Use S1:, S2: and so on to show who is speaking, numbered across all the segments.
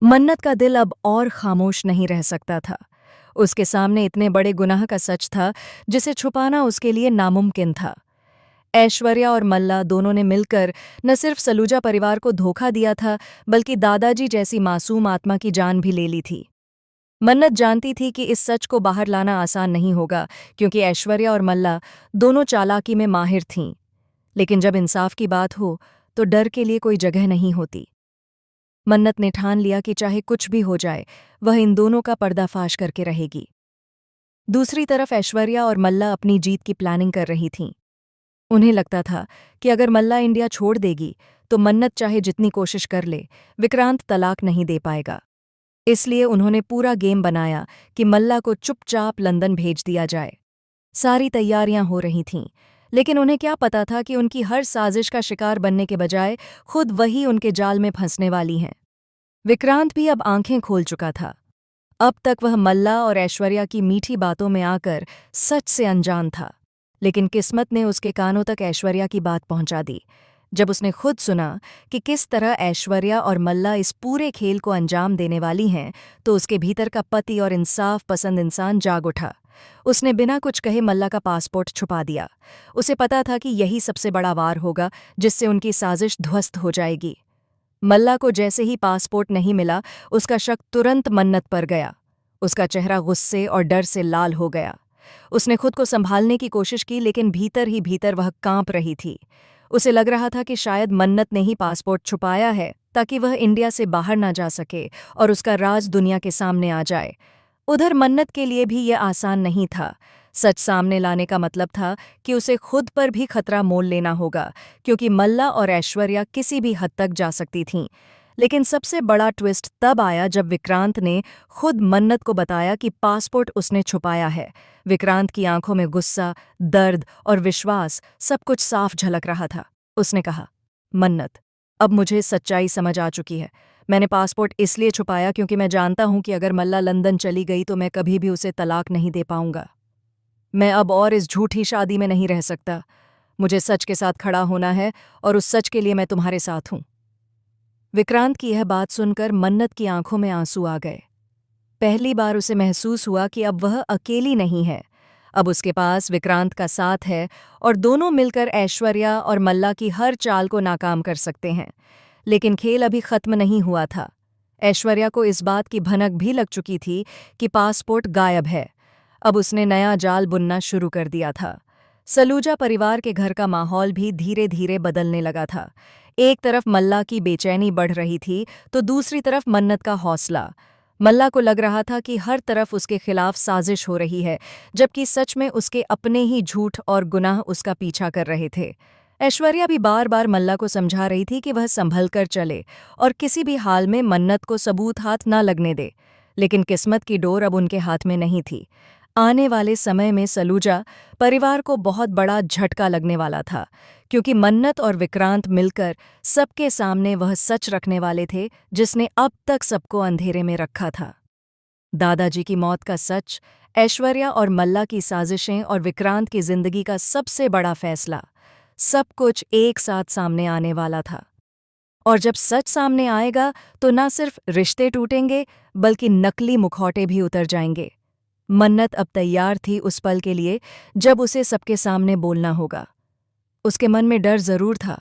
S1: मन्नत का दिल अब और खामोश नहीं रह सकता था। उसके सामने इतने बड़े गुनाह का सच था जिसे छुपाना उसके लिए नामुमकिन था। ऐश्वर्या और मल्ला दोनों ने मिलकर न सिर्फ सलूजा परिवार को धोखा दिया था, बल्कि दादाजी जैसी मासूम आत्मा की जान भी ले ली थी। मन्नत जानती थी कि इस सच को बाहर लाना आसान नहीं होगा, क्योंकि ऐश्वर्या और मल्ला दोनों चालाकी में माहिर थीं। लेकिन जब इंसाफ की बात हो तो डर के लिए कोई जगह नहीं होती। मन्नत ने ठान लिया कि चाहे कुछ भी हो जाए, वह इन दोनों का पर्दाफाश करके रहेगी। दूसरी तरफ ऐश्वर्या और मल्ला अपनी जीत की प्लानिंग कर रही थीं। उन्हें लगता था कि अगर मल्ला इंडिया छोड़ देगी तो मन्नत चाहे जितनी कोशिश कर ले, विक्रांत तलाक नहीं दे पाएगा। इसलिए उन्होंने पूरा गेम बनाया कि मल्ला को चुपचाप लंदन भेज दिया जाए। सारी तैयारियां हो रही थीं, लेकिन उन्हें क्या पता था कि उनकी हर साजिश का शिकार बनने के बजाय खुद वही उनके जाल में फंसने वाली हैं। विक्रांत भी अब आंखें खोल चुका था। अब तक वह मल्ला और ऐश्वर्या की मीठी बातों में आकर सच से अनजान था, लेकिन किस्मत ने उसके कानों तक ऐश्वर्या की बात पहुंचा दी। जब उसने खुद सुना कि किस तरह ऐश्वर्या और मल्ला इस पूरे खेल को अंजाम देने वाली हैं, तो उसके भीतर का पति और इंसाफ पसंद इंसान जाग उठा। उसने बिना कुछ कहे मल्ला का पासपोर्ट छुपा दिया। उसे पता था कि यही सबसे बड़ा वार होगा जिससे उनकी साजिश ध्वस्त हो जाएगी। मल्ला को जैसे ही पासपोर्ट नहीं मिला, उसका शक तुरंत मन्नत पर गया। उसका चेहरा गुस्से और डर से लाल हो गया। उसने खुद को संभालने की कोशिश की, लेकिन भीतर ही भीतर वह कांप रही थी। उसे लग रहा था कि शायद मन्नत ने ही पासपोर्ट छुपाया है ताकि वह इंडिया से बाहर ना जा सके और उसका राज दुनिया के सामने आ जाए। उधर मन्नत के लिए भी यह आसान नहीं था। सच सामने लाने का मतलब था कि उसे खुद पर भी खतरा मोल लेना होगा, क्योंकि मल्ला और ऐश्वर्या किसी भी हद तक जा सकती थीं। लेकिन सबसे बड़ा ट्विस्ट तब आया जब विक्रांत ने खुद मन्नत को बताया कि पासपोर्ट उसने छुपाया है। विक्रांत की आंखों में गुस्सा, दर्द और विश्वास सब कुछ साफ झलक रहा था। उसने कहा, मन्नत, अब मुझे सच्चाई समझ आ चुकी है। मैंने पासपोर्ट इसलिए छुपाया क्योंकि मैं जानता हूं कि अगर मल्ला लंदन चली गई तो मैं कभी भी उसे तलाक नहीं दे पाऊंगा। मैं अब और इस झूठी शादी में नहीं रह सकता। मुझे सच के साथ खड़ा होना है और उस सच के लिए मैं तुम्हारे साथ हूं। विक्रांत की यह बात सुनकर मन्नत की आंखों में आंसू आ गए। पहली बार उसे महसूस हुआ कि अब वह अकेली नहीं है। अब उसके पास विक्रांत का साथ है और दोनों मिलकर ऐश्वर्या और मल्ला की हर चाल को नाकाम कर सकते हैं। लेकिन खेल अभी खत्म नहीं हुआ था। ऐश्वर्या को इस बात की भनक भी लग चुकी थी कि पासपोर्ट गायब है। अब उसने नया जाल बुनना शुरू कर दिया था। सलूजा परिवार के घर का माहौल भी धीरे धीरे बदलने लगा था। एक तरफ मल्ला की बेचैनी बढ़ रही थी तो दूसरी तरफ मन्नत का हौसला। मल्ला को लग रहा था कि हर तरफ उसके खिलाफ साजिश हो रही है, जबकि सच में उसके अपने ही झूठ और गुनाह उसका पीछा कर रहे थे। ऐश्वर्या भी बार बार मल्ला को समझा रही थी कि वह संभल कर चले और किसी भी हाल में मन्नत को सबूत हाथ ना लगने दे। लेकिन किस्मत की डोर अब उनके हाथ में नहीं थी। आने वाले समय में सलूजा परिवार को बहुत बड़ा झटका लगने वाला था, क्योंकि मन्नत और विक्रांत मिलकर सबके सामने वह सच रखने वाले थे जिसने अब तक सबको अंधेरे में रखा था। दादाजी की मौत का सच, ऐश्वर्या और मल्ला की साजिशें और विक्रांत की जिंदगी का सबसे बड़ा फैसला, सब कुछ एक साथ सामने आने वाला था। और जब सच सामने आएगा तो न सिर्फ रिश्ते टूटेंगे, बल्कि नकली मुखौटे भी उतर जाएंगे। मन्नत अब तैयार थी उस पल के लिए जब उसे सबके सामने बोलना होगा। उसके मन में डर जरूर था,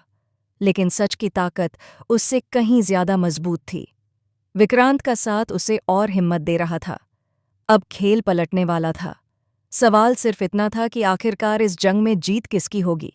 S1: लेकिन सच की ताकत उससे कहीं ज्यादा मजबूत थी। विक्रांत का साथ उसे और हिम्मत दे रहा था। अब खेल पलटने वाला था। सवाल सिर्फ इतना था कि आखिरकार इस जंग में जीत किसकी होगी।